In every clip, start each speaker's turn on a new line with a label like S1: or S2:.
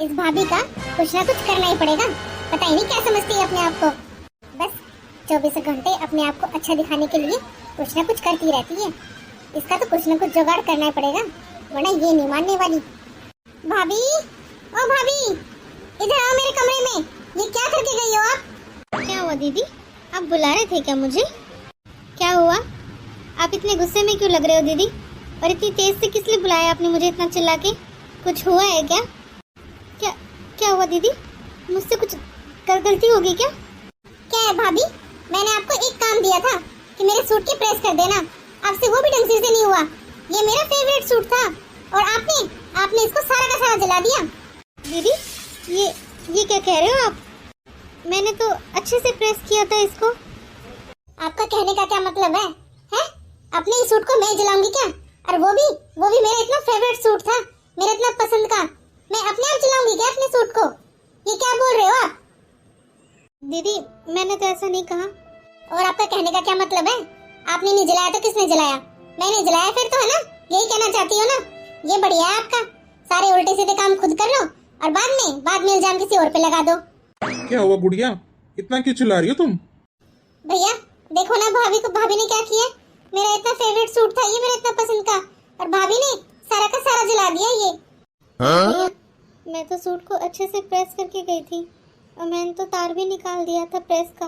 S1: इस भाभी का कुछ ना कुछ करना ही पड़ेगा। पता ही नहीं क्या समझती है अपने आप को। बस 24 घंटे अपने आप को अच्छा दिखाने के लिए कुछ ना कुछ करती रहती है। इसका तो कुछ ना कुछ जुगाड़ करना ही पड़ेगा, वरना ये नहीं मानने वाली। भाभी, ओ भाभी, इधर आओ मेरे कमरे में। ये क्या करके गई हो आप? क्या हुआ दीदी, आप बुला रहे थे क्या मुझे? क्या हुआ, आप इतने गुस्से में क्यों लग रहे हो दीदी? और इतनी तेज से किस लिए बुलाया आपने मुझे इतना चिल्ला के? कुछ हुआ है क्या? क्या क्या हुआ दीदी? मुझसे कुछ गलती हो गई क्या? क्या है भाभी, मैंने आपको एक काम दिया था कि मेरे सूट की प्रेस कर देना। आपसे वो भी ढंग से नहीं हुआ। ये मेरा फेवरेट सूट था और आपने इसको सारा का सारा जला दिया। दीदी ये क्या कह रहे हो आप? मैंने तो अच्छे से प्रेस किया था इसको। आपका कहने का क्या मतलब है? अपने इस सूट को मैं जलाऊंगी क्या? और वो भी मेरा इतना फेवरेट सूट था, मेरा इतना पसंद का। मैं अपने आप जलाऊंगी क्या अपने सूट को? ये क्या बोल रहे हो आप? दीदी मैंने तो ऐसा नहीं कहा। और आपका कहने का क्या मतलब है? आपने नहीं जलाया तो किसने जलाया? मैंने जलाया फिर तो, है ना? यही कहना चाहती हो ना? ये बढ़िया है आपका, सारे उल्टे सीधे काम खुद कर लो और बाद में इल्जाम किसी और पे लगा दो।
S2: क्या हुआ गुड़िया, इतना क्यों चिल्ला रही हो तुम?
S1: भैया देखो ना, भाभी ने क्या किया। मेरा इतना फेवरेट सूट था ये, मेरा इतना पसंद का, और भाभी ने सारा का सारा जला दिया ये। भैया मैं तो सूट को अच्छे से प्रेस करके गई थी और मैंने तो तार भी निकाल दिया था प्रेस का।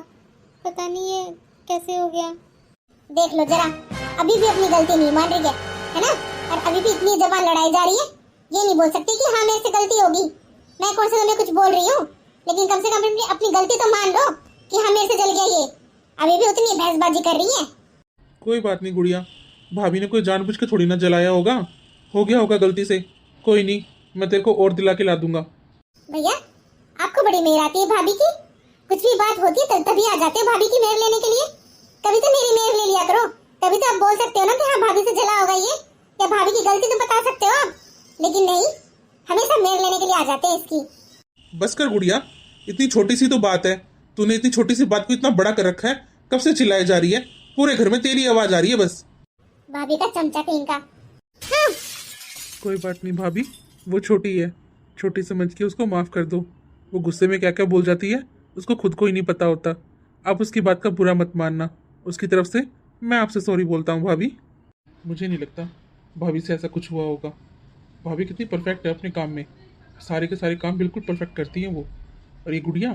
S1: पता नहीं ये कैसे हो गया। देख लो जरा, अभी भी अपनी गलती नहीं मान रही है ना? और अभी भी इतनी जबान लड़ाई जा रही है। ये नहीं बोल सकती कि हाँ मेरे से गलती होगी। मैं कौन से तुम्हें कुछ बोल रही हूँ, लेकिन कम से कम अपनी गलती तो मान लो कि हाँ मेरे से जल गया ये। अभी भी उतनी बहसबाजी कर रही है।
S2: कोई बात नहीं गुड़िया, भाभी ने कोई जानबूझ के थोड़ी ना जलाया होगा, हो गया होगा गलती से। कोई नहीं, मैं तेरे को और दिला के ला दूंगा।
S1: भैया आपको बड़ी मेहर आती है भाभी की। कुछ भी बात होती है तभी आ जाते हो भाभी की मेहर लेने के लिए। कभी तो मेरी मेहर ले लिया करो, तभी तो आप बोल सकते हो ना कि हाँ भाभी से जला होगा ये, या भाभी की गलती तो बता सकते हो आप। लेकिन नहीं, हमेशा मेहर लेने के लिए आ जाते हैं इसकी।
S2: बस कर गुड़िया, इतनी छोटी सी तो बात है, तूने इतनी छोटी सी बात को इतना बड़ा कर रखा है। कब से चिल्लाई जा रही है? पूरे घर में तेरी आवाज आ रही है बस।
S1: भाभी का चमचा कहीं का। हाँ।
S2: कोई बात नहीं भाभी, वो छोटी है, छोटी समझ के उसको माफ कर दो। वो गुस्से में क्या क्या बोल जाती है उसको खुद को ही नहीं पता होता। आप उसकी बात का बुरा मत मानना। उसकी तरफ से मैं आपसे सॉरी बोलता हूँ भाभी। मुझे नहीं लगता भाभी से ऐसा कुछ हुआ होगा। भाभी कितनी परफेक्ट है अपने काम में, सारे के सारे काम बिल्कुल परफेक्ट करती है वो। और ये गुड़िया,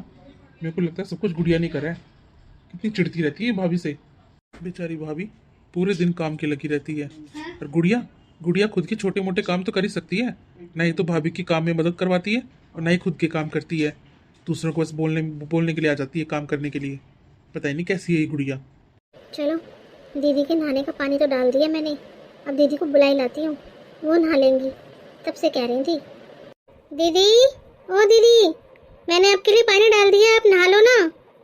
S2: मेरे को लगता है सब कुछ गुड़िया नहीं कर रहा है। कितनी चिढ़ती रहती है भाभी से। बेचारी भाभी पूरे दिन काम की लगी रहती है। और गुड़िया खुद के छोटे मोटे काम तो कर ही सकती है, नहीं तो भाभी की काम में मदद करवाती है और ना ही खुद के काम करती है। दूसरों को बस बोलने के लिए आ जाती है, काम करने के लिए। पता ही नहीं कैसी है ये गुड़िया।
S1: चलो दीदी के नहाने का पानी तो डाल दिया मैंने, अब दीदी को बुलाई लाती हूँ, वो नहा लेंगी। तब से कह रही थी दीदी, ओ दीदी मैंने आपके लिए पानी डाल दिया, आप नहा लो ना।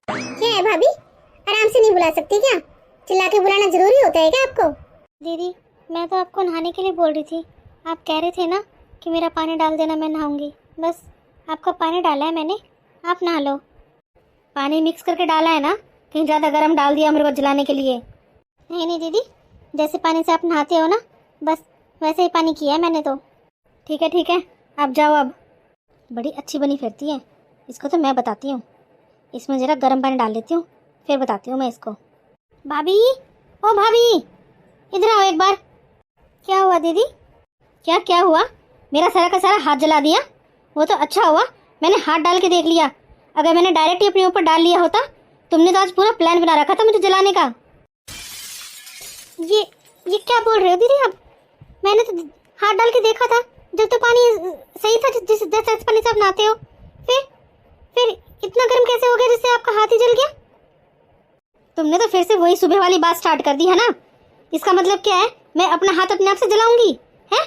S1: क्या है भाभी, आराम से नहीं बुला सकती क्या? चिल्ला के बुलाना जरूरी होता है क्या आपको? दीदी मैं तो आपको नहाने के लिए बोल रही थी, आप कह रहे थे ना कि मेरा पानी डाल देना, मैं नहाऊंगी। बस आपका पानी डाला है मैंने, आप नहा लो। पानी मिक्स करके डाला है ना? कहीं ज़्यादा गर्म डाल दिया मेरे को जलाने के लिए? नहीं दीदी, जैसे पानी से आप नहाते हो ना, बस वैसे ही पानी किया है मैंने तो। ठीक है, आप जाओ अब। बड़ी अच्छी बनी फिरती है, इसको तो मैं बताती हूँ। इसमें ज़रा गर्म पानी डाल लेती हूँ, फिर बताती हूँ मैं इसको। भाभी, ओ भाभी, इधर आओ एक बार। क्या हुआ दीदी? क्या हुआ? मेरा सारा का सारा हाथ जला दिया। वो तो अच्छा हुआ मैंने हाथ डाल के देख लिया। अगर मैंने डायरेक्ट ही अपने ऊपर डाल लिया होता, तुमने तो आज पूरा प्लान बना रखा था मुझे जलाने का। ये क्या बोल रहे हो दीदी आप? मैंने तो हाथ डाल के देखा था, जब तो पानी सही था, जैसे पानी से आप नहाते हो। फिर इतना गर्म कैसे हो गया जिससे आपका हाथ ही जल गया? तुमने तो फिर से वही सुबह वाली बात स्टार्ट कर दी है ना? इसका मतलब क्या है, मैं अपना हाथ अपने आप से जलाऊंगी? है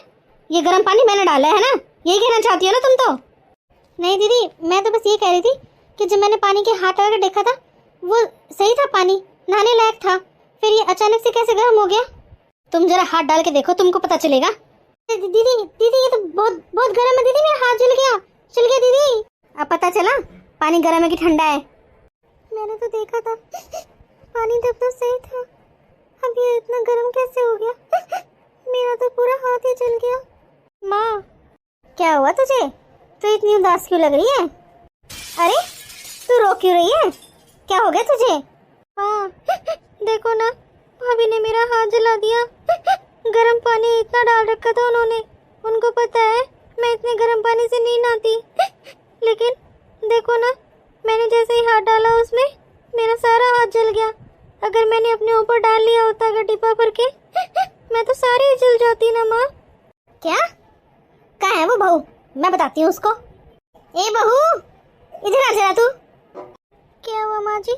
S1: ये गर्म पानी मैंने डाला है ना, यही कहना चाहती हो ना तुम तो? नहीं दीदी, मैं तो बस ये कह रही थी कि जब मैंने पानी के हाथ डाल के देखा था, वो सही था, पानी नहाने लायक था। फिर ये अचानक से कैसे गर्म हो गया? तुम जरा हाथ डाल के देखो, तुमको पता चलेगा। दीदी ये तो बहुत गर्म है दीदी, मेरा हाथ जल गया दीदी। अब पता चला पानी गर्म है कि ठंडा है? मैंने तो देखा था पानी तब तो सही था, अब ये इतना गर्म कैसे हो गया? मेरा तो पूरा हाथ ही जल गया। माँ क्या हुआ तुझे? तू इतनी उदास क्यों लग रही है? अरे तू रो क्यों रही है? क्या हो गया तुझे? हाँ देखो ना, भाभी ने मेरा हाथ जला दिया। गर्म पानी इतना डाल रखा था उन्होंने। उनको पता है मैं इतने गर्म पानी से नहीं नहाती, लेकिन देखो ना, मैंने जैसे ही हाथ डाला उसमें मेरा सारा हाथ जल गया। अगर मैंने अपने ऊपर डाल लिया होता गटीपा भर के, मैं तो सारी जल जाती ना माँ। क्या? कहाँ है वो बहू? मैं बताती हूँ उसको। ए बहू, इधर आ जरा तू। क्या हुआ माँ जी?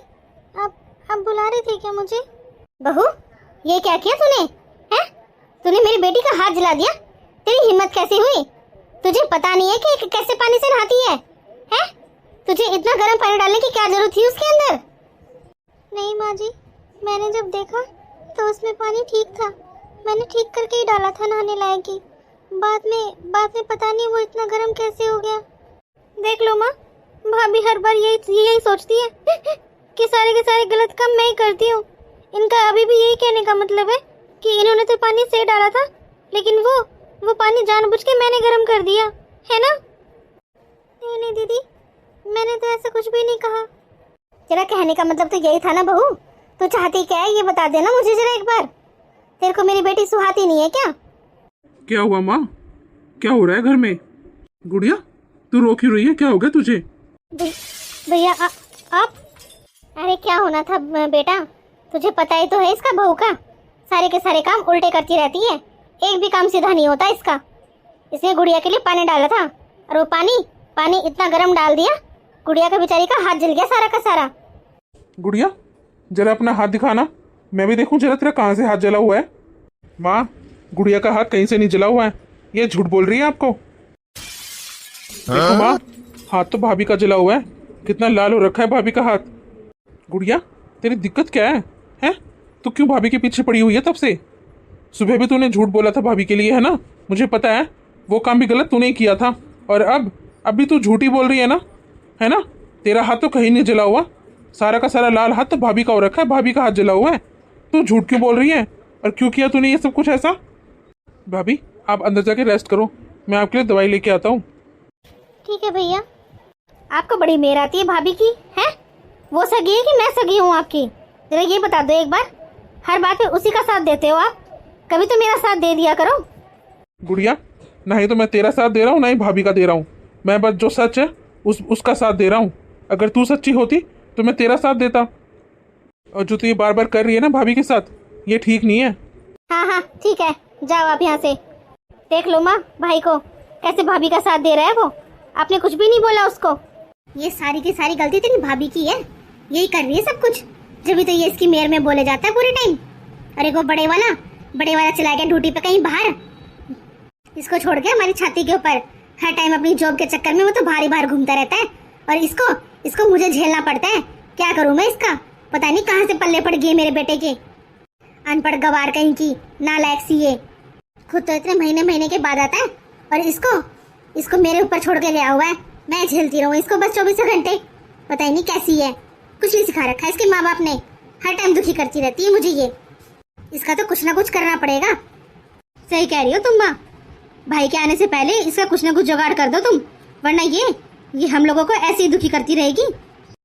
S1: आप बुला रही थी क्या मुझे? बहू, ये क्या किया तूने? हैं? तूने मेरी बेटी का हाथ जला दिया। तेरी हिम्मत कैसे हुई? तुझे पता नहीं है कि कैसे पानी से नहाती है? हैं? तुझे इतना गर्म पानी डालने की क्या जरूरत थी उसके अंदर? नहीं माँ जी, मैंने जब देखा तो उसमें पानी ठीक था। मैंने ठीक करके ही डाला था नहाने लायक ही। बाद में पता नहीं वो इतना गर्म कैसे हो गया। देख लो माँ, भाभी हर बार यही सोचती है कि सारे के सारे गलत काम मैं ही करती हूँ। इनका अभी भी यही कहने का मतलब है कि इन्होंने तो पानी से डाला था, लेकिन वो पानी जानबूझ के मैंने गर्म कर दिया है ना? नहीं दीदी, मैंने तो ऐसा कुछ भी नहीं कहा। तेरा कहने का मतलब तो यही था ना बहू? तू चाहती क्या है ये बता देना मुझे जरा एक बार। तेरे को मेरी बेटी सुहाती नहीं है क्या?
S2: क्या हुआ माँ? क्या हो रहा है घर में? गुड़िया, तू रो क्यों रही है? क्या हो गया तुझे?
S1: भैया आप? अरे क्या होना था बेटा, तुझे पता ही तो है इसका बहू का। सारे के सारे काम उल्टे करती रहती है, एक भी काम सीधा नहीं होता इसका। इसने गुड़िया के लिए पानी डाला था और वो पानी इतना गर्म डाल दिया, गुड़िया का बेचारी का हाथ जल गया सारा का सारा।
S2: गुड़िया, जरा अपना हाथ दिखाना, मैं भी देखूं जरा तेरा कहाँ से हाथ जला हुआ है। माँ, गुड़िया का हाथ कहीं से नहीं जला हुआ है, ये झूठ बोल रही है आपको। देखो माँ, हाथ तो भाभी का जला हुआ है, कितना लाल हो रखा है भाभी का हाथ। गुड़िया, तेरी दिक्कत क्या है? हैं? तू क्यों भाभी के पीछे पड़ी हुई है तब से? सुबह भी तूने झूठ बोला था भाभी के लिए, है ना? मुझे पता है, वो काम भी गलत तूने ही किया था। और अब भी तू झूठी बोल रही है ना? है ना? तेरा हाथ तो कहीं नहीं जला हुआ, सारा का सारा लाल हाथ तो भाभी का हो रखा है, भाभी का हाथ जला हुआ है। तू झूठ क्यों बोल रही है? और क्यों किया तूने ये सब कुछ ऐसा? भाभी, आप अंदर जाके रेस्ट करो, मैं आपके लिए दवाई लेके आता हूँ।
S1: ठीक है भैया। आपको बड़ी मेहर आती है भाभी की, है? वो सगी है कि मैं सगी हूँ आपकी? जरा ये बता दो एक बार। हर बात पे उसी का साथ देते हो आप, कभी तो मेरा साथ दे दिया करो।
S2: गुड़िया, नहीं तो मैं तेरा साथ दे रहा हूँ, ना ही भाभी का दे रहा हूँ। मैं बस जो सच है उसका साथ दे रहा हूँ। अगर तू सच्ची होती तो मैं तेरा साथ देता। और जो तू ये बार बार कर रही है ना भाभी के साथ, ये ठीक नहीं है।
S1: हाँ ठीक है, जाओ आप यहाँ से। देख लो माँ, भाई को कैसे भाभी का साथ दे रहा है वो। आपने कुछ भी नहीं बोला उसको। ये सारी की सारी गलती तेरी भाभी की है, यही कर रही है सब कुछ। जब भी तो ये इसकी मेयर में बोले जाता है पूरे टाइम। अरे वो बड़े वाला चला गया ड्यूटी पे कहीं बाहर, इसको छोड़ के हमारी छाती के ऊपर हर टाइम अपनी जॉब के चक्कर में वो तो बाहर घूमता रहता है। और इसको मुझे झेलना पड़ता है। क्या करूं मैं इसका? पता नहीं कहाँ से पल्ले पड़ गए मेरे बेटे के। अनपढ़ गवार कहीं की, नालायक सी ये। खुद तो इतने महीने के बाद आता है और इसको मेरे ऊपर छोड़ के गया हुआ है। मैं झेलती रहूं इसको बस 24 घंटे। पता ही नहीं कैसी है, कुछ नहीं सिखा रखा है इसके माँ बाप ने। हर टाइम दुखी करती रहती है मुझे ये। इसका तो कुछ ना कुछ करना पड़ेगा। सही कह रही हो तुम माँ, भाई के आने से पहले इसका कुछ ना कुछ जुगाड़ कर दो तुम, वरना ये हम लोगों को ऐसे ही दुखी करती रहेगी।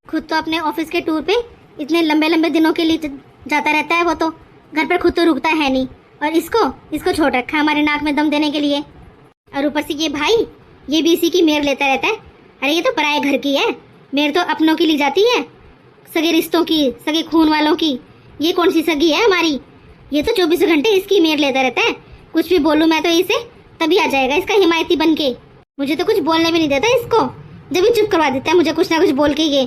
S1: खुद तो अपने ऑफिस के टूर पे इतने लंबे दिनों के लिए जाता रहता है, वो तो घर पर खुद तो रुकता है नहीं। और इसको छोड़ रखा है हमारे नाक में दम देने के लिए। और ऊपर से ये भाई, ये भी इसी की मेयर लेता रहता है। अरे ये तो पराये घर की है, मेयर तो अपनों की ली जाती है, सगे रिश्तों की, सगे खून वालों की। ये कौन सी सगी है हमारी? ये तो 24 घंटे इसकी मेयर लेता रहता है। कुछ भी बोलूं मैं तो इसे, तभी आ जाएगा इसका हिमायती बन के। मुझे तो कुछ बोलने भी नहीं देता इसको, जब भी चुप करवा देता है मुझे कुछ ना कुछ बोल के ये।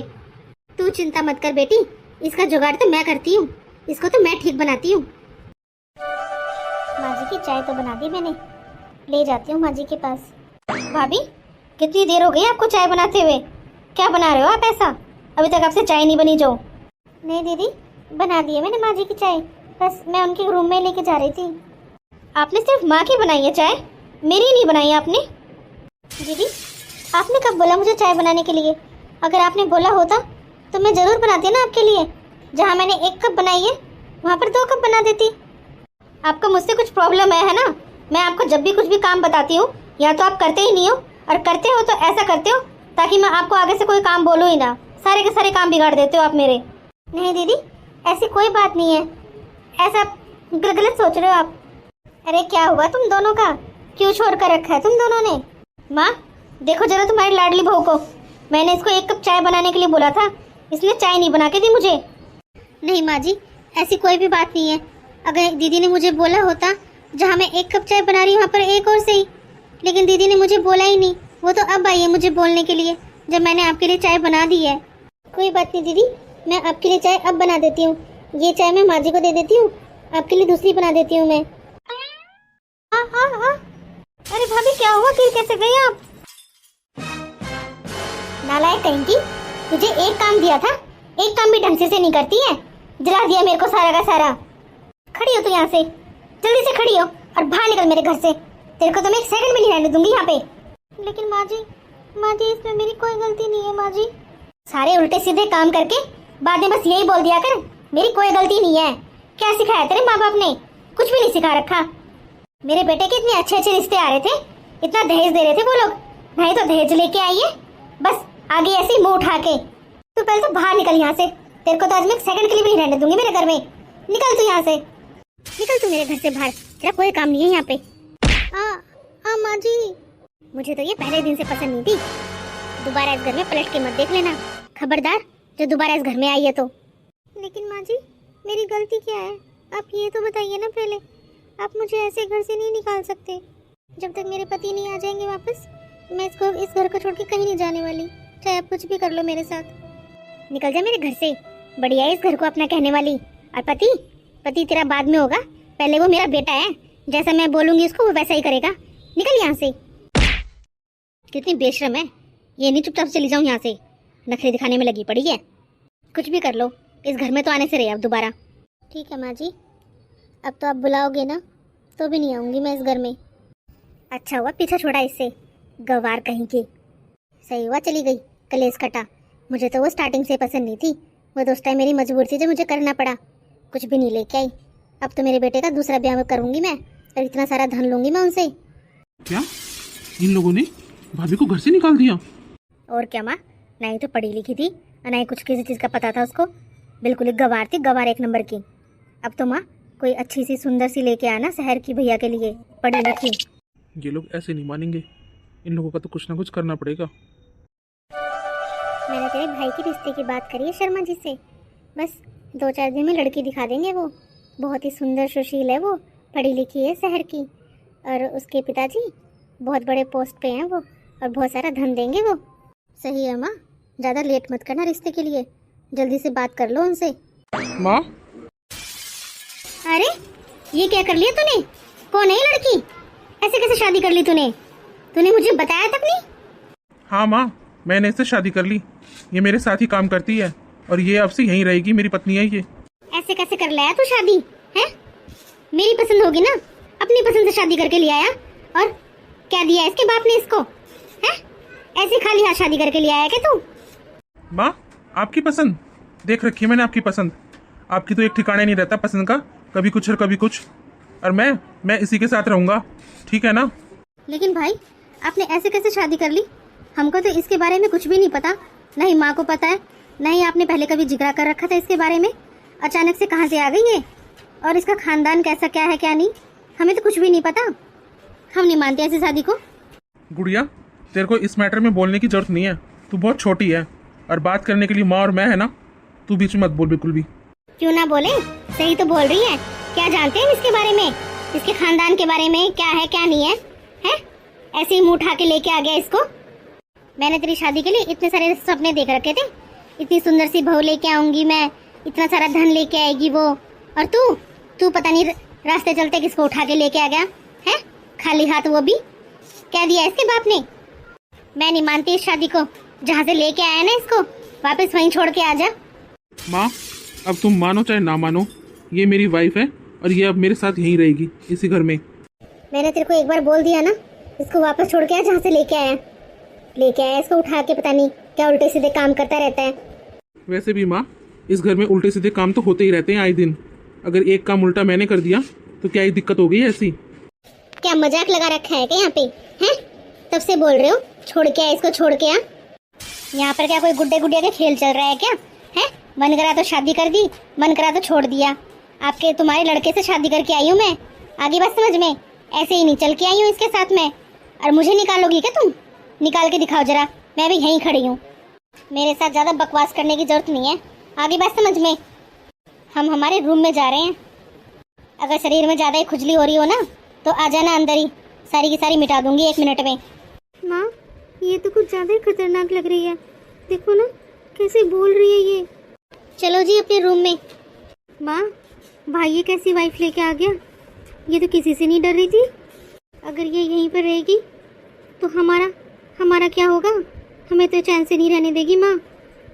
S1: तू चिंता मत कर बेटी, इसका जुगाड़ तो मैं करती हूँ, इसको तो मैं ठीक बनाती हूँ। माँ जी की चाय तो बना दी मैंने, ले जाती हूँ माँ जी के पास। भाभी, कितनी देर हो गई आपको चाय बनाते हुए? क्या बना रहे हो आप ऐसा? अभी तक आपसे चाय नहीं बनी जो? नहीं दीदी, बना दी है मैंने माँ जी की चाय, बस मैं उनके रूम में लेके जा रही थी। आपने सिर्फ माँ की बनाई है चाय, मेरी नहीं बनाई आपने? दीदी, आपने कब बोला मुझे चाय बनाने के लिए? अगर आपने बोला होता तो मैं ज़रूर बनाती ना आपके लिए। जहाँ मैंने 1 कप बनाई है वहाँ पर 2 कप बना देती। आपको मुझसे कुछ प्रॉब्लम है ना? मैं आपको जब भी कुछ भी काम बताती हूँ या तो आप करते ही नहीं हो, और करते हो तो ऐसा करते हो ताकि मैं आपको आगे से कोई काम बोलूँ ही ना। सारे के सारे काम बिगाड़ देते हो आप मेरे। नहीं दीदी, ऐसी कोई बात नहीं है, ऐसा गलत सोच रहे हो आप। अरे क्या हुआ तुम दोनों का, क्यों छोड़ कर रखा है तुम दोनों ने? माँ देखो जरा तुम्हारी लाडली बहू को, मैंने इसको 1 कप चाय बनाने के लिए बोला था, इसने चाय नहीं बना के दी मुझे। नहीं माँ जी, ऐसी कोई भी बात नहीं है। अगर दीदी ने मुझे बोला होता जहाँ मैं 1 कप चाय बना रही हूँ वहाँ पर एक और सही, लेकिन दीदी ने मुझे बोला ही नहीं। वो तो अब आई है मुझे बोलने के लिए जब मैंने आपके लिए चाय बना दी है। कोई बात नहीं दीदी, मैं आपके लिए चाय अब बना देती हूँ। ये चाय मैं माँ जी को दे देती हूँ, आपके लिए दूसरी बना देती हूँ मैं। अरे भाभी क्या हुआ, गिर कैसे गए आप? नालायक कहीं की, तुझे एक काम दिया था, एक काम भी ढंग से नहीं करती है। जला दिया मेरे को सारा का सारा। खड़ी हो तू यहाँ से, जल्दी से खड़ी हो और बाहर निकल मेरे घर से। तेरे को तो मैं 1 सेकंड भी नहीं रहने दूंगी यहाँ पे। लेकिन माँ जी इसमें मेरी कोई गलती नहीं है माँ जी। सारे उल्टे सीधे काम करके बाद में बस यही बोल दिया कर मेरी कोई गलती नहीं है। क्या सिखाया तेरे माँ बाप ने? कुछ भी नहीं सिखा रखा। मेरे बेटे के इतने अच्छे अच्छे रिश्ते आ रहे थे, इतना दहेज दे रहे थे वो लोग, नहीं तो दहेज लेके आइए बस आगे ऐसे ही मुंह उठा के। तू पहले तो बाहर निकल यहाँ से, तेरे को तो आज मैं 1 सेकंड के लिए भी नहीं रहने दूंगी मेरे घर में। निकल तू यहाँ से, निकल तू मेरे घर से बाहर, तेरा कोई काम नहीं है यहाँ पे। माँ जी, मुझे तो ये पहले दिन से पसंद नहीं थी। दोबारा इस घर में पलट के मत देख लेना, खबरदार जो दोबारा इस घर में आई है तो। लेकिन माँ जी मेरी गलती क्या है, आप ये तो बताइए ना पहले। आप मुझे ऐसे घर से नहीं निकाल सकते। जब तक मेरे पति नहीं आ जाएंगे वापस, मैं इस घर को छोड़ के कहीं नहीं जाने वाली, चाहे आप कुछ भी कर लो मेरे साथ। निकल जा मेरे घर से, बढ़िया है इस घर को अपना कहने वाली। और पति तेरा बाद में होगा, पहले वो मेरा बेटा है, जैसा मैं बोलूंगी उसको वो वैसा ही करेगा। निकल यहाँ से। कितनी बेशरम है ये, नहीं चुपचाप चली जाऊँ यहाँ से, नखरे दिखाने में लगी पड़ी है। कुछ भी कर लो, इस घर में तो आने से रहे अब दोबारा। ठीक है माँ जी, अब तो आप बुलाओगे ना तो भी नहीं आऊँगी मैं इस घर में। अच्छा हुआ पीछा छोड़ा इससे, गवार कहीं की। सही हुआ चली गई कलेस कटा। मुझे तो वो स्टार्टिंग से पसंद नहीं थी, वो तो उस टाइम मेरी मजबूरी थी जो मुझे करना पड़ा। कुछ भी नहीं लेके आई। अब तो मेरे बेटे का दूसरा ब्याह करूँगी मैं, और इतना सारा धन लूँगी मैं उनसे।
S2: क्या इन लोगों ने भाभी को घर से निकाल दिया?
S1: और क्या माँ, ना ही तो पढ़ी लिखी थी और ना ही कुछ किसी चीज़ का पता था उसको। बिल्कुल ही गवार थी, गवार 1 नंबर की। अब तो माँ कोई अच्छी सी सुंदर सी लेके आना शहर की भैया के लिए, पढ़ी लिखी।
S2: ये लोग ऐसे नहीं मानेंगे, इन लोगों का तो कुछ ना कुछ करना पड़ेगा।
S1: मैंने तेरे भाई की रिश्ते की बात करी है शर्मा जी से, बस 2-4 दिन में लड़की दिखा देंगे। वो बहुत ही सुंदर सुशील है, वो पढ़ी लिखी है शहर की, और उसके पिताजी बहुत बड़े पोस्ट पे हैं वो, और बहुत सारा धन देंगे वो। सही है माँ, ज़्यादा लेट मत करना रिश्ते के लिए, जल्दी से बात कर लो उनसे।
S2: माँ
S1: अरे ये क्या कर लिया तूने? कौन है ये लड़की? ऐसे कैसे शादी कर ली तूने मुझे बताया तक नहीं?
S2: हाँ माँ, मैंने इससे शादी कर ली। ये मेरे साथ ही काम करती है और ये अब से यहीं रहेगी, मेरी पत्नी है ये।
S1: ऐसे कैसे कर लाया तू शादी है? मेरी पसंद होगी ना, अपनी पसंद से शादी करके ले आया। और क्या दिया इसके बाप ने इसको है? ऐसे खाली हाथ शादी करके ले आया क्या तू?
S2: माँ आपकी पसंद देख रखी है मैंने, आपकी पसंद। आपकी तो एक ठिकाने नहीं रहता पसंद का, कभी कुछ और कभी कुछ। और मैं इसी के साथ रहूँगा, ठीक है ना?
S1: लेकिन भाई आपने ऐसे कैसे शादी कर ली? हमको तो इसके बारे में कुछ भी नहीं पता, ना ही माँ को पता है, ना ही आपने पहले कभी जिक्र कर रखा था इसके बारे में। अचानक से कहाँ से आ गई है? और इसका खानदान कैसा क्या है क्या नहीं, हमें तो कुछ भी नहीं पता। हम नहीं मानते ऐसी शादी को।
S2: गुड़िया तेरे को इस मैटर में बोलने की जरूरत नहीं है, तू बहुत छोटी है, और बात करने के लिए माँ और मैं है ना, तू बीच में मत बोल बिल्कुल भी।
S1: क्यों ना बोले, सही तो बोल रही है। क्या जानते हैं इसके बारे में, इसके खानदान के बारे में, क्या है क्या नहीं है? हैं? ऐसे ही मुंह उठा के लेके आ गया इसको। मैंने तेरी शादी के लिए इतने सारे सपने देख रखे थे, इतनी सुंदर सी बहू लेके आऊंगी मैं, इतना सारा धन लेके आएगी वो, और तू पता नहीं रास्ते चलते किसको उठा के लेके आ गया है, खाली हाथ, वो भी। क्या दिया इसके बाप ने? मैं नहीं मानती इस शादी को, जहाँ से लेके आया ना इसको वापस वहीं छोड़ के आ जा।
S2: माँ अब तुम मानो चाहे ना मानो, ये मेरी वाइफ है और ये अब मेरे साथ यहीं रहेगी इसी घर में।
S1: मैंने तेरे को एक बार बोल दिया ना, इसको वापस छोड़ के आ जहाँ से लेके आया इसको उठा के, पता नहीं क्या उल्टे सीधे काम करता रहता है।
S2: वैसे भी माँ इस घर में उल्टे सीधे काम तो होते ही रहते हैं आए दिन। अगर एक काम उल्टा मैंने कर दिया तो क्या ही दिक्कत हो गई ऐसी?
S1: क्या मजाक लगा रखा है क्या यहाँ पे है? तब से बोल रहे हो छोड़ के आ इसको, छोड़ के आ। यहाँ पर क्या कोई गुड्डे गुड़िया के खेल चल रहा है क्या? है मन करा तो शादी कर दी, मन करा तो छोड़ दिया। आपके तुम्हारे लड़के से शादी करके आई हूँ मैं, आगे बात समझ में। ऐसे ही नहीं चल के आई हूँ इसके साथ में, और मुझे निकालोगी क्या तुम? निकाल के दिखाओ जरा, मैं भी यहीं खड़ी हूँ। मेरे साथ ज़्यादा बकवास करने की जरूरत नहीं है, आगे बात समझ में। हम हमारे रूम में जा रहे हैं। अगर शरीर में ज़्यादा ही खुजली हो रही हो ना तो आ जाना अंदर ही, सारी की सारी मिटा दूंगी 1 मिनट में।
S3: माँ, ये तो कुछ ज़्यादा ही खतरनाक लग रही है। देखो ना कैसे बोल रही है ये।
S1: चलो जी अपने रूम में।
S3: माँ, भाई ये कैसी वाइफ लेके आ गया? ये तो किसी से नहीं डर रही थी। अगर ये यहीं पर रहेगी तो हमारा क्या होगा? हमें तो चैन से नहीं रहने देगी माँ।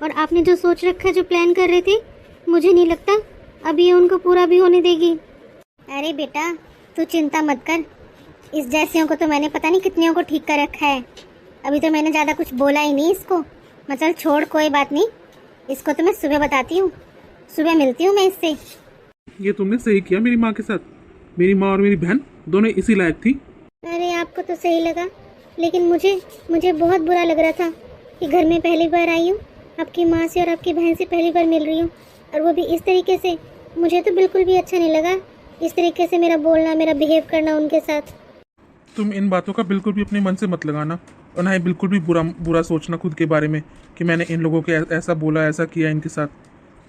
S3: और आपने जो सोच रखा है, जो प्लान कर रहे थे, मुझे नहीं लगता अभी ये उनको पूरा भी होने देगी।
S1: अरे बेटा तू चिंता मत कर, इस जैसियों को तो मैंने पता नहीं कितनियों को ठीक कर रखा है। अभी तो मैंने ज़्यादा कुछ बोला ही नहीं इसको। मतलब छोड़, कोई बात नहीं, इसको तो मैं सुबह बताती हूँ, सुबह मिलती हूँ मैं इससे।
S2: ये तुमने सही किया मेरी माँ के साथ। मेरी माँ और मेरी बहन दोनों इसी लायक थी।
S1: अरे आपको तो सही लगा, लेकिन मुझे बहुत बुरा लग रहा था कि घर में पहली बार आई हूँ, आपकी माँ से और आपकी बहन से पहली बार मिल रही हूँ, और वो भी इस तरीके से। मुझे तो बिल्कुल भी अच्छा नहीं लगा इस तरीके से मेरा बोलना, मेरा बिहेव करना उनके साथ।
S2: तुम इन बातों का बिल्कुल भी अपने मन से मत लगाना, और ना ही बिल्कुल भी बुरा सोचना खुद के बारे में कि मैंने इन लोगों के ऐसा बोला, ऐसा किया इनके साथ।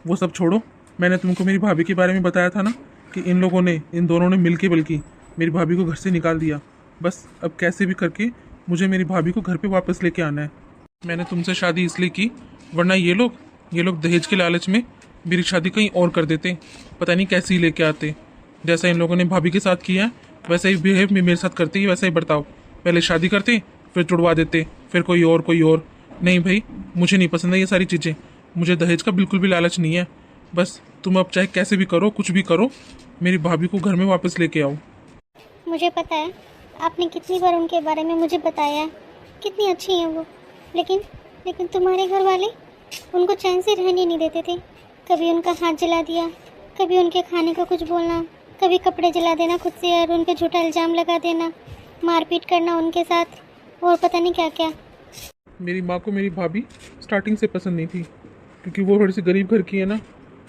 S2: वो सब छोड़ो। मैंने तुमको मेरी भाभी के बारे में बताया था ना कि इन लोगों ने, इन दोनों ने मिलके बल्कि मेरी भाभी को घर से निकाल दिया। बस अब कैसे भी करके मुझे मेरी भाभी को घर पे वापस लेके आना है। मैंने तुमसे शादी इसलिए की, वरना ये लोग दहेज के लालच में मेरी शादी कहीं और कर देते, पता नहीं कैसे ही लेके आते। जैसा इन लोगों ने भाभी के साथ किया वैसा ही बिहेव मेरे साथ करते ही, वैसा ही बर्ताव। पहले शादी करते, फिर छुड़वा देते, फिर कोई और। नहीं भाई, मुझे नहीं पसंद है ये सारी चीज़ें। मुझे दहेज का बिल्कुल भी लालच नहीं है। बस तुम अब चाहे कैसे भी करो, कुछ भी करो, मेरी भाभी को घर में वापस लेके आओ।
S1: मुझे पता है आपने कितनी बार उनके बारे में मुझे बताया है, कितनी अच्छी हैं वो, लेकिन तुम्हारे घर वाले उनको चैन से रहने नहीं देते थे। कभी उनका हाथ जला दिया, कभी उनके खाने को कुछ बोलना, कभी कपड़े जला देना खुद से और उन पे झूठा इल्ज़ाम लगा देना, मारपीट करना उनके साथ, और पता नहीं क्या क्या।
S2: मेरी माँ को मेरी भाभी स्टार्टिंग से पसंद नहीं थी, क्योंकि वो थोड़ी सी गरीब घर की है ना,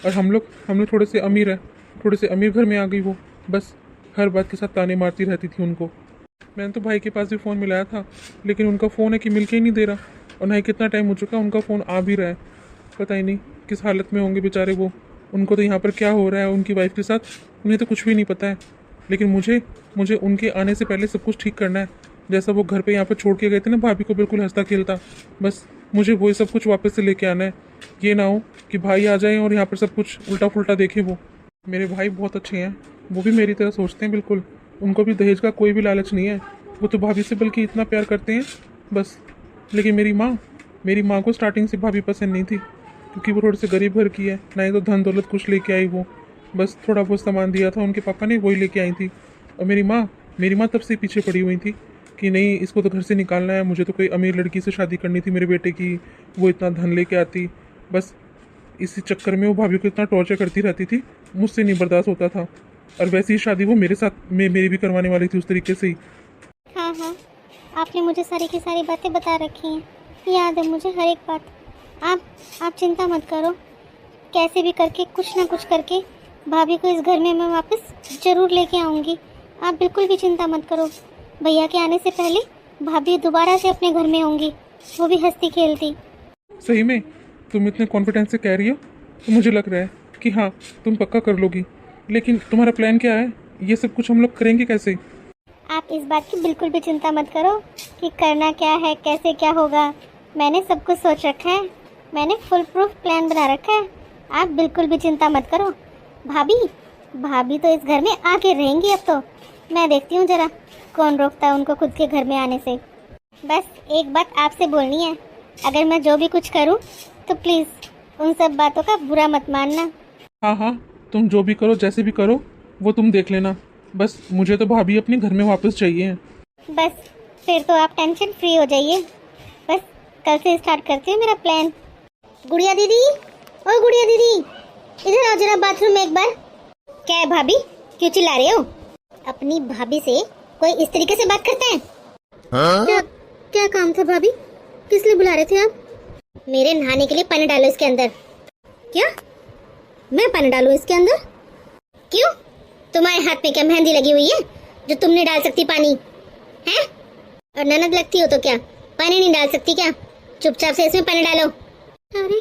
S2: और हम लोग थोड़े से अमीर हैं। थोड़े से अमीर घर में आ गई वो, बस हर बात के साथ ताने मारती रहती थी उनको। मैंने तो भाई के पास भी फ़ोन मिलाया था, लेकिन उनका फ़ोन है कि मिल के ही नहीं दे रहा, और ना ही कितना टाइम हो चुका उनका फ़ोन आ भी रहा है। पता ही नहीं किस हालत में होंगे बेचारे वो। उनको तो यहाँ पर क्या हो रहा है उनकी वाइफ के साथ, उन्हें तो कुछ भी नहीं पता है। लेकिन मुझे उनके आने से पहले सब कुछ ठीक करना है। जैसा वो घर पे यहाँ पर छोड़ के गए थे ना भाभी को, बिल्कुल हंसता खेलता, बस मुझे वही सब कुछ वापस से लेके आना है। ये ना हो कि भाई आ जाए और यहाँ पर सब कुछ उल्टा फुल्टा देखे वो। मेरे भाई बहुत अच्छे हैं, वो भी मेरी तरह सोचते हैं बिल्कुल। उनको भी दहेज का कोई भी लालच नहीं है। वो तो भाभी से बल्कि इतना प्यार करते हैं बस। लेकिन मेरी माँ को स्टार्टिंग से भाभी पसंद नहीं थी, क्योंकि वो थोड़े से गरीब घर की है, ना ही तो धन दौलत कुछ लेके आई वो। बस थोड़ा बहुत सामान दिया था उनके पापा ने, वही लेके आई थी। और मेरी माँ तब से पीछे पड़ी हुई थी कि नहीं, इसको तो घर से निकालना है, मुझे तो कोई अमीर लड़की से शादी करनी थी मेरे बेटे की, वो इतना धन लेके आती। बस इसी चक्कर में वो भाभी को इतना टॉर्चर करती रहती थी, मुझसे नहीं बर्दाश्त होता था। और वैसी ही शादी वो मेरे साथ मेरी भी करवाने वाली थी उस तरीके से ही।
S1: हाँ, आपने मुझे सारी की सारी बातें बता रखी हैं, याद है मुझे हर एक बात। आप चिंता मत करो, कैसे भी करके कुछ ना कुछ करके भाभी को इस घर में मैं वापस ज़रूर लेके आऊँगी। आप बिल्कुल भी चिंता मत करो। भैया के आने से पहले भाभी दोबारा से अपने घर में होंगी, वो भी हंसती खेलती।
S2: सही में तुम इतने कॉन्फिडेंस से कह रही हो तो मुझे लग रहा है कि हाँ, तुम पक्का कर लोगी। लेकिन तुम्हारा प्लान क्या है? ये सब कुछ हम लोग करेंगे कैसे?
S1: आप इस बात की बिल्कुल भी चिंता मत करो कि करना क्या है, कैसे क्या होगा। मैंने सब कुछ सोच रखा है, मैंने फुल प्रूफ प्लान बना रखा है। आप बिल्कुल भी चिंता मत करो। भाभी तो इस घर में आके रहेंगी अब तो। मैं देखती हूँ जरा कौन रोकता है उनको खुद के घर में आने से। बस एक बात आपसे बोलनी है, अगर मैं जो भी कुछ करूँ तो प्लीज़ उन सब बातों का बुरा मत मानना।
S2: हाँ, तुम जो भी करो, जैसे भी करो, वो तुम देख लेना। बस मुझे तो भाभी अपने घर में वापस चाहिए।
S1: बस फिर तो आप टेंशन फ्री हो जाइए। बस कल से स्टार्ट करती हूँ मेरा प्लान। गुड़िया दीदी, ओ गुड़िया दीदी, इधर आओ जरा बाथरूम में एक बार। क्या है भाभी, क्यों चिल्ला रहे हो? अपनी भाभी से कोई इस तरीके से बात करता है?
S3: क्या काम था भाभी? किस लिए बुला रहे थे आप?
S1: मेरे नहाने के लिए पानी डालो इसके अंदर।
S3: क्या? मैं पानी डालूं इसके अंदर?
S1: क्यों? तुम्हारे हाथ में क्या मेहंदी लगी हुई है जो तुम नहीं डाल सकती पानी है? और ननद लगती हो तो क्या पानी नहीं डाल सकती क्या? चुपचाप से इसमें पानी डालो।
S3: अरे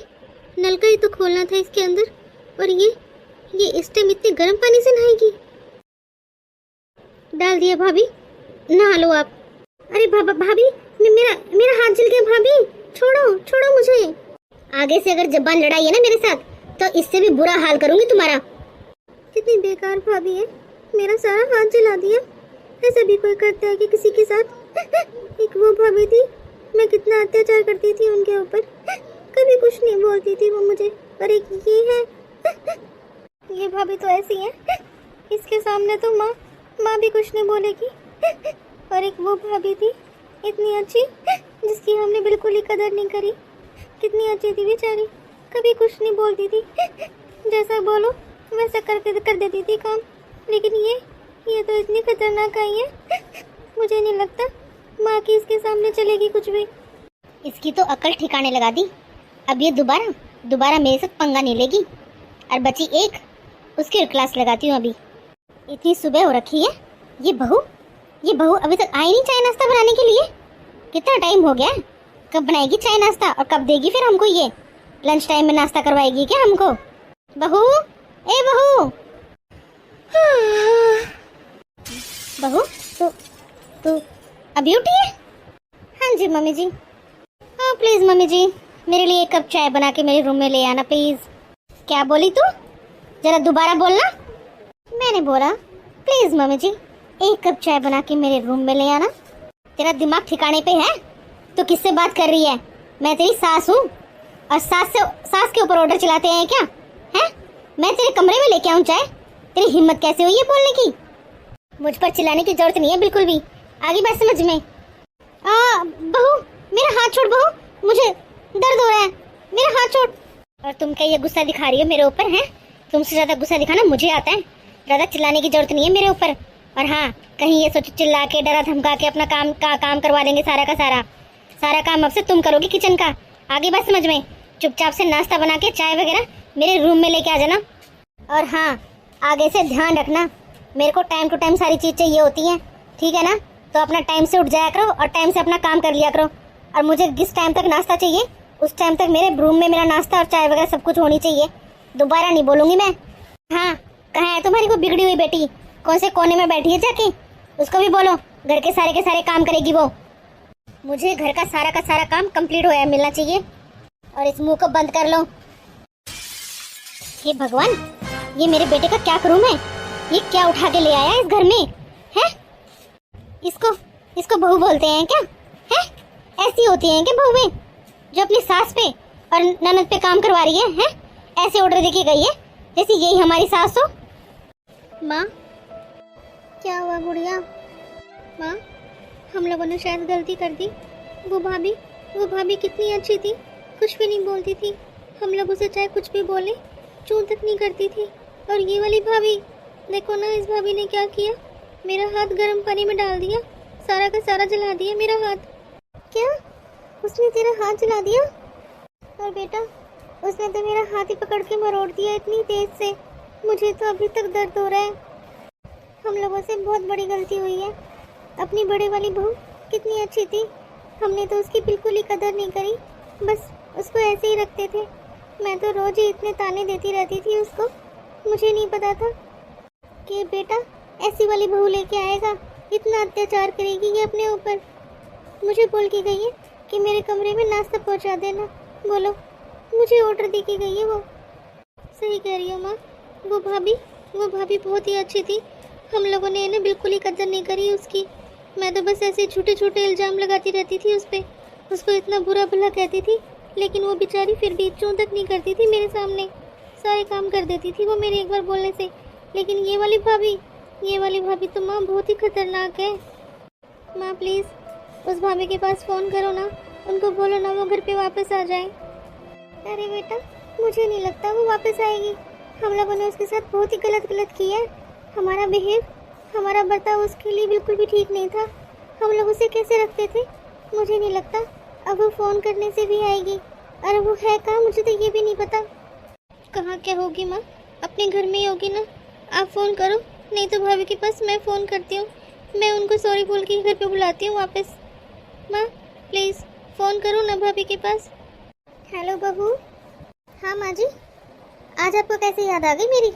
S3: नल का ही तो खोलना था इसके अंदर, और ये इस टाइम इतने गर्म पानी से नहाएगी? डाल दिया भाभी, नहा लो आप। अरे भाभी, मेरा हाथ जल गया भाभी, छोड़ो मुझे।
S1: आगे से अगर जबान लड़ाई है ना मेरे साथ तो इससे भी बुरा हाल करूंगी तुम्हारा।
S3: कितनी बेकार भाभी है, मेरा सारा हाथ जला दिया। ऐसा भी कोई करता है कि किसी के साथ? एक वो भाभी थी, मैं कितना अत्याचार करती थी उनके ऊपर, कभी कुछ नहीं बोलती थी वो मुझे। और एक ये है, ये भाभी तो ऐसी है, इसके सामने तो माँ भी कुछ नहीं बोलेगी। और एक वो भाभी थी इतनी अच्छी, जिसकी हमने बिल्कुल ही कदर नहीं करी। कितनी अच्छी थी बेचारी, कभी कुछ नहीं बोलती थी, जैसा बोलो वैसा कर देती थी काम। लेकिन ये तो इतनी खतरनाक आई है, मुझे नहीं लगता माँ की इसके सामने चलेगी कुछ भी।
S1: इसकी तो अकल ठिकाने लगा दी। अब ये दोबारा मेरे साथ पंगा नहीं लेगी। और बची एक, उसकी क्लास लगाती हूँ अभी। इतनी सुबह हो रखी है, ये बहू अभी तक आई नहीं चाय नाश्ता बनाने के लिए। कितना टाइम हो गया है, कब बनाएगी चाय नाश्ता और कब देगी फिर हमको? ये लंच टाइम में नाश्ता करवाएगी क्या हमको? बहू, ए बहू, बहू तू अभी उठी है? हाँ जी मम्मी जी। हाँ प्लीज मम्मी जी, मेरे लिए एक कप चाय बना के मेरे रूम में ले आना प्लीज। क्या बोली तू? जरा दोबारा बोलना। मैंने बोला प्लीज मम्मी जी, एक कप चाय बना के मेरे रूम में ले आना। तेरा दिमाग ठिकाने पे है? तो किससे बात कर रही है? मैं तेरी सास हूँ, और सास के ऊपर ऑर्डर चलाते हैं क्या? हैं? मैं तेरे कमरे में लेके आऊँ चाय? तेरी हिम्मत कैसे हुई है बोलने की? मुझ पर चिल्लाने की जरूरत नहीं है बिल्कुल भी। आगे बात समझ में। बहू, मेरा हाथ छोड़ बहू, मुझे दर्द हो रहा है, मेरा हाथ छोड़। और तुम क्या ये गुस्सा दिखा रही हो मेरे ऊपर? है तुमसे ज्यादा गुस्सा दिखाना मुझे आता है। ज्यादा चिल्लाने की जरूरत नहीं है मेरे ऊपर। और हाँ, कहीं ये सोचो चिल्ला के डरा धमका के अपना काम करवा देंगे सारा का सारा काम अब से तुम करोगी किचन का। आगे बात समझ में। चुपचाप से नाश्ता बना के चाय वगैरह मेरे रूम में लेके आ जाना। और हाँ, आगे से ध्यान रखना, मेरे को टाइम टू टाइम सारी चीज़ चाहिए होती हैं, ठीक है ना? तो अपना टाइम से उठ जाया करो और टाइम से अपना काम कर लिया करो। और मुझे जिस टाइम तक नाश्ता चाहिए उस टाइम तक मेरे रूम में मेरा नाश्ता और चाय वगैरह सब कुछ होनी चाहिए। दोबारा नहीं बोलूँगी मैं। हाँ, कहाँ है तुम्हारी वो बिगड़ी हुई बेटी? कौन से कोने में बैठी है जाके? उसको भी बोलो, घर के सारे काम करेगी वो। मुझे घर का सारा काम कंप्लीट होया मिलना चाहिए। और इस मुंह को बंद कर लो। हे भगवान, ये मेरे बेटे का क्या करूं मैं? ये क्या उठा के ले आया इस घर में है? इसको बहू बोलते हैं क्या? है ऐसी होती हैं क्या बहुएं जो अपनी सास पे और ननद पे काम करवा रही है? ऐसे ऑर्डर देके गई है जैसे यही हमारी सास हो।
S3: माँ, क्या हुआ गुड़िया? माँ, हम लोगों ने शायद गलती कर दी। वो भाभी कितनी अच्छी थी, कुछ भी नहीं बोलती थी। हम लोग उसे चाहे कुछ भी बोले चूं तक नहीं करती थी। और ये वाली भाभी, देखो ना, इस भाभी ने क्या किया, मेरा हाथ गर्म पानी में डाल दिया, सारा का सारा जला दिया मेरा हाथ। क्या? उसने तेरा हाथ जला दिया? और बेटा, उसने तो मेरा हाथ ही पकड़ के मरोड़ दिया इतनी तेज से, मुझे तो अभी तक दर्द हो रहा है। हम लोगों से बहुत बड़ी गलती हुई है। अपनी बड़े वाली बहू कितनी अच्छी थी, हमने तो उसकी बिल्कुल ही कदर नहीं करी, बस उसको ऐसे ही रखते थे। मैं तो रोज ही इतने ताने देती रहती थी उसको। मुझे नहीं पता था कि बेटा ऐसी वाली बहू लेके आएगा, इतना अत्याचार करेगी ये अपने ऊपर। मुझे बोल के गई है कि मेरे कमरे में नाश्ता पहुंचा देना। बोलो, मुझे ऑर्डर दे के गई है वो। सही कह रही हो माँ, वो भाभी बहुत ही अच्छी थी। हम लोगों ने इन्हें बिल्कुल ही कदर नहीं करी उसकी। मैं तो बस ऐसे छोटे छोटे इल्ज़ाम लगाती रहती थी उस पर, उसको इतना बुरा भला कहती थी, लेकिन वो बेचारी फिर भी चूं तक नहीं करती थी मेरे सामने। सारे काम कर देती थी वो मेरे एक बार बोलने से। लेकिन ये वाली भाभी तो माँ बहुत ही खतरनाक है। माँ प्लीज़ उस भाभी के पास फ़ोन करो ना, उनको बोलो ना वो घर पे वापस आ जाए। अरे बेटा, मुझे नहीं लगता वो वापस आएगी। हम लोगों ने उसके साथ बहुत ही गलत किया है। हमारा बर्ताव उसके लिए बिल्कुल भी ठीक नहीं था। हम लोग उसे कैसे रखते थे, मुझे नहीं लगता अब वो फ़ोन करने से भी आएगी। और वो है कहाँ, मुझे तो ये भी नहीं पता। कहाँ क्या होगी माँ, अपने घर में ही होगी ना। आप फ़ोन करो, नहीं तो भाभी के पास मैं फ़ोन करती हूँ। मैं उनको सॉरी बोल के घर पे बुलाती हूँ वापस। माँ प्लीज़ फ़ोन करो ना भाभी के पास। हेलो बहू। हाँ माँ जी, आज आपको कैसे याद आ गई मेरी?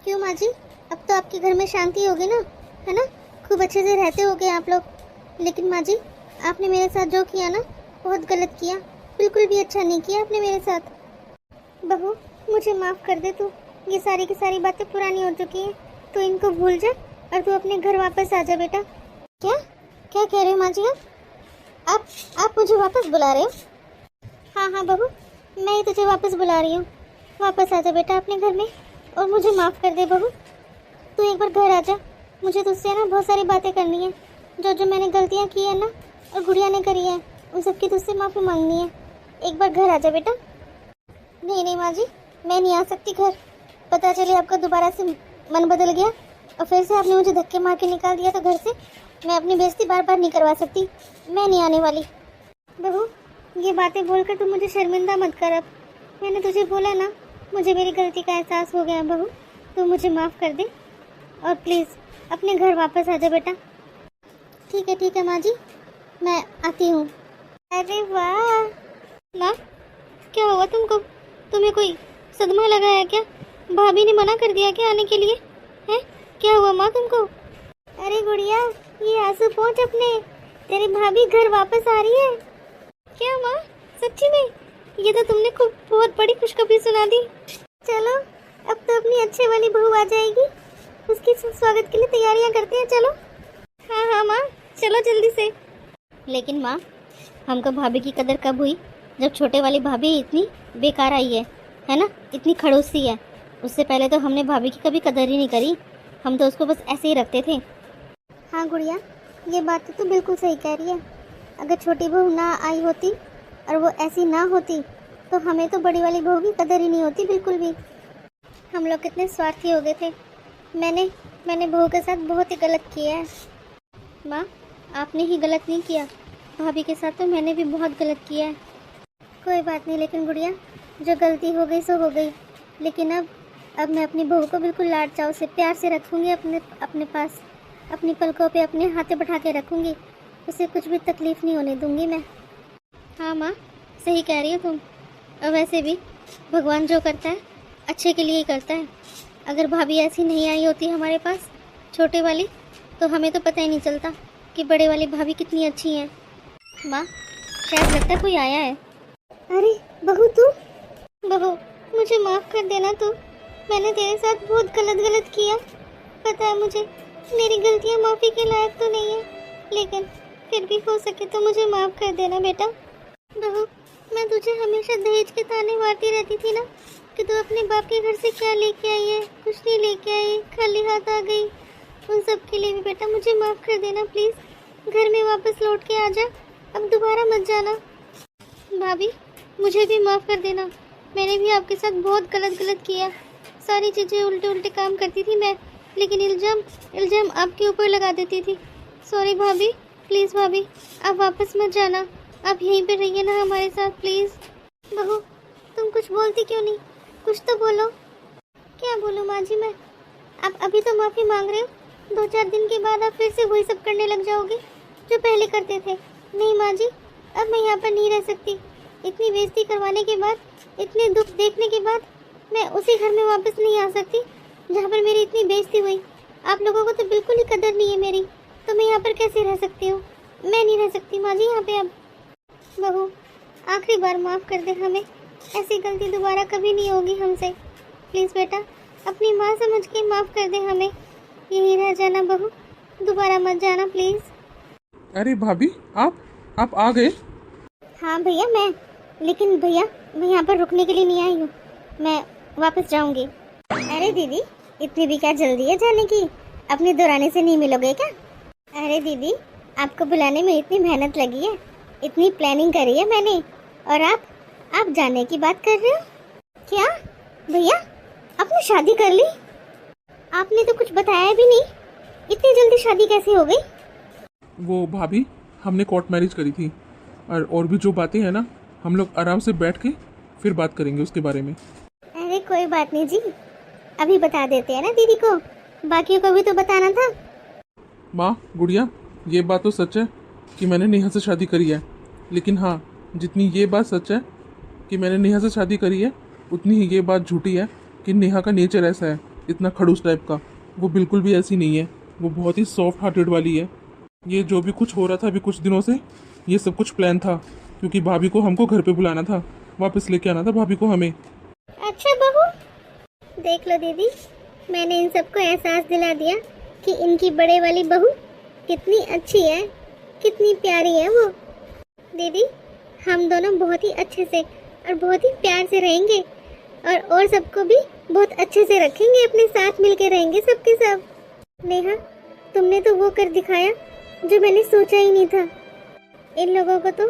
S3: क्यों माँ जी, अब तो आपके घर में शांति होगी ना, है ना? खूब अच्छे से रहते होगे आप लोग। लेकिन माँ जी, आपने मेरे साथ जो किया ना, बहुत गलत किया। बिल्कुल भी अच्छा नहीं किया आपने मेरे साथ। बहू मुझे माफ़ कर दे तू। ये सारी की सारी बातें पुरानी हो चुकी हैं, तो इनको भूल जा और तू अपने घर वापस आ जा बेटा। क्या क्या कह रहे हो माँ जी आप मुझे वापस बुला रहे हो? हाँ हाँ बहू, मैं ही तुझे वापस बुला रही हूँ। वापस आ जा बेटा अपने घर में और मुझे माफ़ कर दे बहू। तू एक बार घर आ जा, मुझे तुझसे ना बहुत सारी बातें करनी है। जो जो मैंने गलतियाँ की है ना और गुड़िया ने करी है, उन सब की तुझसे माफ़ी मांगनी है। एक बार घर आ जा बेटा। नहीं नहीं माँ जी, मैं नहीं आ सकती घर। पता चले आपका दोबारा से मन बदल गया और फिर से आपने मुझे धक्के मार के निकाल दिया तो घर से। मैं अपनी बेइज्जती बार बार नहीं करवा सकती, मैं नहीं आने वाली। बहू ये बातें बोलकर तुम मुझे शर्मिंदा मत कर। अब मैंने तुझे बोला ना, मुझे मेरी गलती का एहसास हो गया। बहू तू मुझे माफ़ कर दे और प्लीज़ अपने घर वापस आ जा बेटा। ठीक है माँ जी, मैं आती हूँ। अरे वाह माँ, क्या हुआ तुमको? तुम्हें कोई सदमा लगा है क्या? भाभी ने मना कर दिया क्या आने के लिए? हैं क्या हुआ माँ तुमको? अरे गुड़िया ये आंसू पोंछ अपने, तेरी भाभी घर वापस आ रही है। क्या माँ सच्ची में? ये तो तुमने खूब बहुत बड़ी खुशखबरी सुना दी। चलो अब तो अपनी अच्छे वाली बहू आ जाएगी, उसके स्वागत के लिए तैयारियां करते हैं। चलो। हाँ माँ चलो जल्दी से। लेकिन माँ हमको भाभी की कदर कब हुई? जब छोटे वाली भाभी इतनी बेकार आई है ना, इतनी खड़ूस सी है। उससे पहले तो हमने भाभी की कभी कदर ही नहीं करी, हम तो उसको बस ऐसे ही रखते थे। हाँ गुड़िया ये बात तो बिल्कुल सही कह रही है। अगर छोटी बहू ना आई होती और वो ऐसी ना होती तो हमें तो बड़ी वाली बहू की कदर ही नहीं होती बिल्कुल भी। हम लोग कितने स्वार्थी हो गए थे। मैंने बहू के साथ बहुत ही गलत किया है। माँ आपने ही गलत नहीं किया, भाभी के साथ तो मैंने भी बहुत गलत किया है। कोई बात नहीं, लेकिन गुड़िया जो गलती हो गई सो हो गई। लेकिन अब मैं अपनी बहू को बिल्कुल लाड चाव से प्यार से रखूँगी अपने पास, अपनी पलकों पे अपने हाथे बैठा के रखूँगी। उसे कुछ भी तकलीफ़ नहीं होने दूँगी मैं। हाँ माँ सही कह रही हो तुम। और वैसे भी भगवान जो करता है अच्छे के लिए ही करता है। अगर भाभी ऐसी नहीं आई होती हमारे पास छोटे वाली, तो हमें तो पता ही नहीं चलता कि बड़े वाली भाभी कितनी अच्छी हैं। माँ शायद लगता है कोई आया है। अरे बहू तू? बहू मुझे माफ़ कर देना तू, मैंने तेरे साथ बहुत गलत किया। पता है मुझे मेरी गलतियाँ माफ़ी के लायक तो नहीं है, लेकिन फिर भी हो सके तो मुझे माफ़ कर देना बेटा। बहू मैं तुझे हमेशा दहेज के ताने मारती रहती थी ना कि तू अपने बाप के घर से क्या लेके आई है, कुछ नहीं लेके आई, खाली हाथ आ गई। उन सब के लिए भी बेटा मुझे माफ़ कर देना प्लीज़। घर में वापस लौट के आ जा, अब दोबारा मत जाना। भाभी मुझे भी माफ़ कर देना, मैंने भी आपके साथ बहुत गलत किया। सारी चीज़ें उल्टे काम करती थी मैं, लेकिन इल्ज़ाम आपके ऊपर लगा देती थी। सॉरी भाभी, प्लीज़ भाभी आप वापस मत जाना, आप यहीं पे रहिए ना हमारे साथ प्लीज़। बहू तुम कुछ बोलती क्यों नहीं? कुछ तो बोलो। क्या बोलूँ माँ जी मैं? आप अभी तो माफ़ी मांग रहे हो, 2-4 दिन के बाद आप फिर से वही सब करने लग जाओगे जो पहले करते थे। नहीं माँ जी, अब मैं यहाँ पर नहीं रह सकती। इतनी बेइज्जती करवाने के बाद, इतने दुख देखने के बाद मैं उसी घर में वापस नहीं आ सकती जहाँ पर मेरी इतनी बेइज्जती हुई। आप लोगों को तो बिल्कुल ही कदर नहीं है मेरी, तो मैं यहाँ पर कैसे रह सकती हूँ? मैं नहीं रह सकती माँ जी यहाँ पे अब। बहू आखिरी बार माफ़ कर दे हमें, ऐसी गलती दोबारा कभी नहीं होगी हमसे। प्लीज़ बेटा अपनी माँ समझ के माफ़ कर दे हमें, यहीं रह जाना बहू, दोबारा मत जाना प्लीज़।
S2: अरे भाभी आप आ गए?
S3: हाँ भैया लेकिन भैया मैं यहाँ पर रुकने के लिए नहीं आई हूँ, मैं वापस जाऊँगी। अरे दीदी इतनी भी क्या जल्दी है जाने की? अपने दोराने से नहीं मिलोगे क्या? अरे दीदी आपको बुलाने में इतनी मेहनत लगी है, इतनी प्लानिंग करी है मैंने, और आप जाने की बात कर रहे हो? क्या भैया आपने शादी कर ली? आपने तो कुछ बताया भी नहीं, इतनी जल्दी शादी कैसे हो गई?
S2: वो भाभी हमने कोर्ट मैरिज करी थी। और भी जो बातें हैं ना, हम लोग आराम से बैठ के फिर बात करेंगे उसके बारे में।
S3: अरे कोई बात नहीं जी, अभी बता देते हैं ना दीदी को, बाकियों को भी तो बताना था।
S2: माँ गुड़िया, ये बात तो सच है कि मैंने नेहा से शादी करी है, लेकिन हाँ, जितनी ये बात सच है कि मैंने नेहा से शादी करी है, उतनी ही ये बात झूठी है कि नेहा का नेचर ऐसा है, इतना खड़ूस टाइप का। वो बिल्कुल भी ऐसी नहीं है, वो बहुत ही सॉफ्ट हार्टेड वाली है। ये जो भी कुछ हो रहा था अभी कुछ दिनों से, ये सब कुछ प्लान था, क्योंकि भाभी को हमको घर पे बुलाना था, वापस लेके आना था भाभी को हमें।
S3: अच्छा बहू, देख लो दीदी, मैंने इन सबको एहसास दिला दिया कि इनकी बड़े वाली बहू कितनी अच्छी है, कितनी प्यारी है वो। दीदी, हम दोनों बहुत ही अच्छे से और बहुत ही प्यार से रहेंगे और सबको भी बहुत अच्छे से रखेंगे, अपने साथ मिलके रहेंगे सबके सब। नेहा, तुमने तो वो कर दिखाया जो मैंने सोचा ही नहीं था। इन लोगों को तो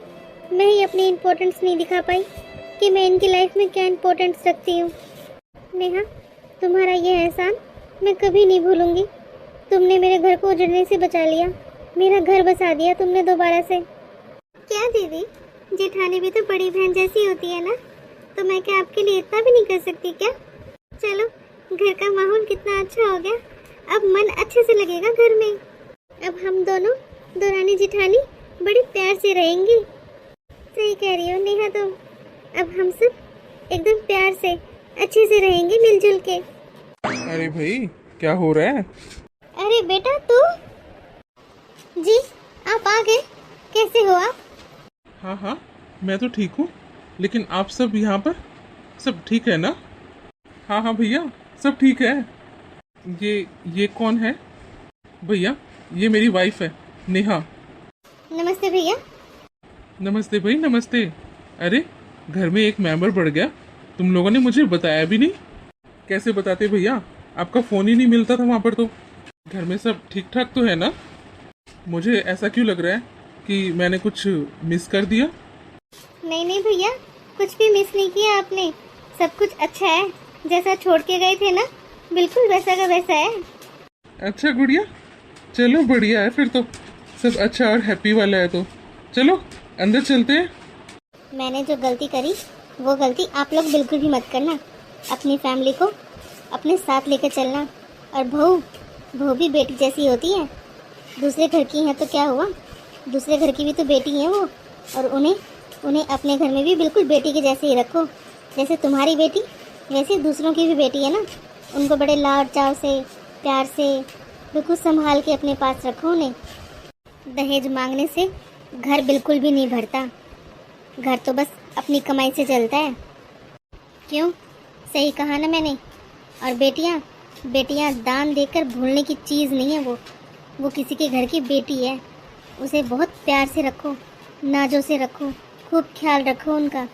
S3: मैं ही अपनी इम्पोर्टेंस नहीं दिखा पाई कि मैं इनकी लाइफ में क्या इम्पोर्टेंस रखती हूँ। नेहा, तुम्हारा ये एहसान मैं कभी नहीं भूलूंगी। तुमने मेरे घर को उजड़ने से बचा लिया, मेरा घर बसा दिया तुमने दोबारा से। क्या दीदी, जेठानी भी तो बड़ी बहन जैसी होती है ना, तो मैं क्या आपके लिए इतना भी नहीं कर सकती क्या? चलो, घर का माहौल कितना अच्छा हो गया, अब मन अच्छे से लगेगा घर में। अब हम दोनों दौरानी जेठानी बड़े प्यार से रहेंगी। सही कह रही हो नेहा तुम, अब हम सब एकदम प्यार से अच्छे से रहेंगे मिलजुल के।
S2: अरे भाई, क्या हो रहा है?
S3: अरे बेटा तू जी, आप आ गए, कैसे हो आप?
S2: हाँ हाँ, मैं तो ठीक हूँ, लेकिन आप सब यहाँ पर सब ठीक है ना? हाँ हाँ भैया, सब ठीक है। ये कौन है? भैया, ये मेरी वाइफ है नेहा।
S3: नमस्ते भैया।
S2: नमस्ते भाई, नमस्ते। अरे, घर में एक मेंबर बढ़ गया, तुम लोगों ने मुझे बताया भी नहीं। कैसे बताते भैया, आपका फ़ोन ही नहीं मिलता था वहाँ पर। तो घर में सब ठीक ठाक तो है ना? मुझे ऐसा क्यों लग रहा है कि मैंने कुछ मिस कर दिया?
S3: नहीं नहीं भैया, कुछ भी मिस नहीं किया आपने, सब कुछ अच्छा है, जैसा छोड़ के गए थे ना, बिल्कुल वैसा का वैसा है।
S2: अच्छा गुड़िया, चलो बढ़िया है, फिर तो सब अच्छा और हैप्पी वाला है। तो चलो अंदर चलते हैं।
S3: मैंने जो गलती करी वो गलती आप लोग बिल्कुल भी मत करना। अपनी फैमिली को अपने साथ लेकर चलना। और बहू भी बेटी जैसी होती है, दूसरे घर की है तो क्या हुआ, दूसरे घर की भी तो बेटी है वो। और उन्हें अपने घर में भी बिल्कुल बेटी के जैसे ही रखो, जैसे तुम्हारी बेटी वैसे दूसरों की भी बेटी है ना। उनको बड़े लाड चाव से, प्यार से बिल्कुल संभाल के अपने पास रखो उन्हें। दहेज मांगने से घर बिल्कुल भी नहीं भरता, घर तो बस अपनी कमाई से चलता है। क्यों, सही कहा ना मैंने? और बेटियां दान देकर भूलने की चीज़ नहीं है वो किसी के घर की बेटी है, उसे बहुत प्यार से रखो, नाजों से रखो, खूब ख्याल रखो उनका।